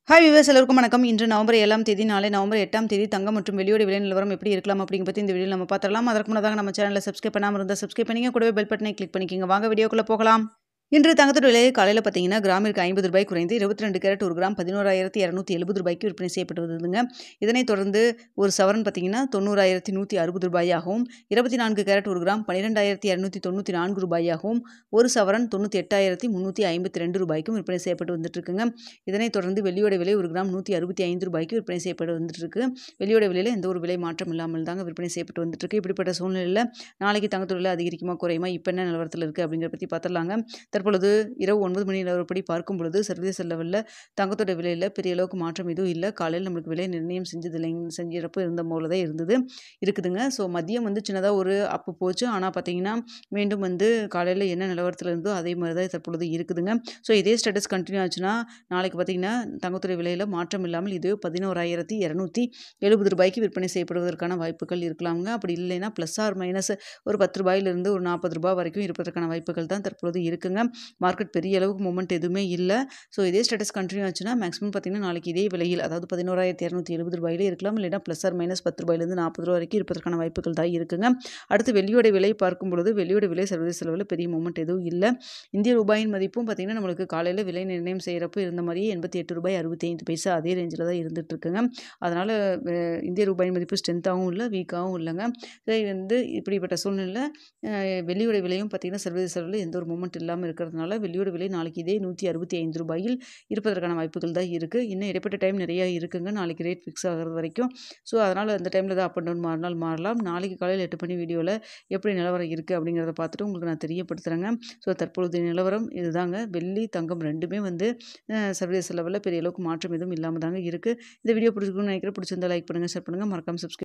Hi viewers எல்லாருக்கும் வணக்கம். இன்று நவம்பர் 7ஆம் தேதி, நாளை நவம்பர் 8ஆம் தேதி தங்கம் மற்றும் வெள்ளியோட விலை நிலவரம் எப்படி இருக்கலாம் அப்படிங்க பற்றி இந்த வீடியோவில் நம்ம பார்த்துடலாம். அதற்கு முன்னதாக நம்ம சேனலை சப்ஸ்கிரைப் பண்ணாமல் இருந்தால் சப்ஸ்கிரைப் பண்ணிங்க, கூடவே பெல் பட்டனை கிளிக் பண்ணிக்கோங்க. வாங்க வீடியோக்குள்ளே போகலாம். இன்று தங்கத்தோட விலை காலையில் பார்த்தீங்கன்னா கிராமிற்கு 50 ரூபாய் குறைந்து 22 கேரட் ஒரு கிராம் 11,270 ரூபாய்க்கு விற்பனை செய்யப்பட்டு வருதுங்க. இதனைத் தொடர்ந்து ஒரு சவரன் பார்த்தீங்கன்னா 90,160 ரூபாயாகவும், 24 கேரட் ஒரு கிராம் 12,294 ரூபாயாகவும், ஒரு சவரன் 98,352 ரூபாய்க்கும் விற்பனை செய்யப்பட்டு வந்துட்டு இருக்குங்க. இதனைத் தொடர்ந்து வெள்ளியோட விலை ஒரு கிராம் 165 ரூபாய்க்கு விற்பனை செய்யப்பட்டு வந்துட்டு இருக்கு. வெள்ளியோட விலையில் எந்த ஒரு விலை மாற்றம் இல்லாமல் தாங்க விற்பனை செய்யப்பட்டு வந்துட்டு இருக்கு. இப்படிப்பட்ட சூழ்நிலையில் நாளைக்கு தங்கத்தோட விலை அதிகரிக்குமா குறையுமா, இப்போ என்ன நிலவரத்தில் இருக்குது அப்படிங்கிறத பற்றி பார்த்துடலாங்க. தற்பொழுது இரவு 9 மணி நிலவரப்படி பார்க்கும் பொழுது சர்வதேச லெவலில் தங்கத்தோட விலையில் பெரிய அளவுக்கு மாற்றம் எதுவும் இல்லை. காலையில் நம்மளுக்கு விலை நிர்ணயம் செஞ்சப்போ இருந்த போல தான் இருக்குதுங்க. ஸோ மதியம் சின்னதாக ஒரு அப்பு போச்சு. ஆனால் பார்த்தீங்கன்னா மீண்டும் காலையில் என்ன நிலவரத்தில் இருந்தோ அதே மாதிரி தான் தற்பொழுது இருக்குதுங்க. ஸோ இதே ஸ்டேட்டஸ் கண்டினியூ ஆச்சுன்னா நாளைக்கு பார்த்தீங்கன்னா தங்கத்தோட விலையில் மாற்றம் இல்லாமல் இதுவே 11,270 ரூபாய்க்கு விற்பனை செய்யப்படுவதற்கான வாய்ப்புகள் இருக்கலாமுங்க. அப்படி இல்லைன்னா ப்ளஸ் ஆர் மைனஸ் ஒரு 10 ரூபாயிலிருந்து ஒரு 40 ரூபாய் வரைக்கும் இருப்பதற்கான வாய்ப்புகள் தான் தற்பொழுது இருக்குங்க. மார்க்கெட் பெரிய அளவுக்கு மூமெண்ட் எதுவுமே இல்லை. ஸோ இதே ஸ்டேட்டஸ் கண்டினியூ ஆச்சுன்னா மேக்ஸிமம் பார்த்தீங்கன்னா நாளைக்கு இதே விலையில், அதாவது 11,270 ரூபாயிலே இருக்கலாம். இல்லைன்னா ப்ளஸ் ஆர் மைனஸ் 10 ரூபாயிலிருந்து 40 ரூபா வரைக்கும் இருப்பதற்கான வாய்ப்புகள் தான் இருக்குங்க. அடுத்து வெள்ளியோட விலை பார்க்கும் பொழுது வெள்ளியோட விலை சர்வதேச அளவில் பெரிய மூமெண்ட் எதுவும் இல்லை. இந்திய ரூபாயின் மதிப்பும் பார்த்தீங்கன்னா நம்மளுக்கு காலையில் விலை நிர்ணயம் செய்கிறப்போ இருந்த மாதிரியே 88 ரூபாய் 65 பைசா அதே ரேஞ்சில் தான் இருந்துட்டு இருக்குங்க. அதனால் இந்திய ரூபாயின் மதிப்பு ஸ்ட்ரென்த்தாகவும் இல்லை, வீக்காகவும் இல்லைங்க. இப்படிப்பட்ட சூழ்நிலையில் வெள்ளியோட விலையும் பார்த்தீங்கன்னா சர்வதேச அளவில் எந்த ஒரு மூமெண்ட் இல்லாமல் இருக்கிறதுனால வெள்ளியோட விலை நாளைக்கு இதே 165 ரூபாயில் இருப்பதற்கான வாய்ப்புகள் தான் இருக்குது. இன்னும் இடைப்பட்ட டைம் நிறையா இருக்குங்க நாளைக்கு ரேட் ஃபிக்ஸ் ஆகிறது வரைக்கும். ஸோ அதனால் அந்த டைமில் தான் அப் அண்ட் டவுன் மாறலாம். நாளைக்கு காலையில் 8 மணி வீடியோவில் எப்படி நிலவரம் இருக்குது அப்படிங்கிறத பார்த்துட்டு உங்களுக்கு நான் தெரியப்படுத்துகிறேங்க. ஸோ தற்பொழுது நிலவரம் இதுதாங்க. வெள்ளி தங்கம் ரெண்டுமே சர்வதேச லெவலில் பெரிய அளவுக்கு மாற்றம் எதுவும் இல்லாமல் தாங்க இருக்குது. இந்த வீடியோ பிடிச்சிருக்குன்னு நினைக்கிறேன். பிடிச்சிருந்தா லைக் பண்ணுங்கள், ஷேர் பண்ணுங்கள், மறக்காமல் சப்ஸ்கிரைப்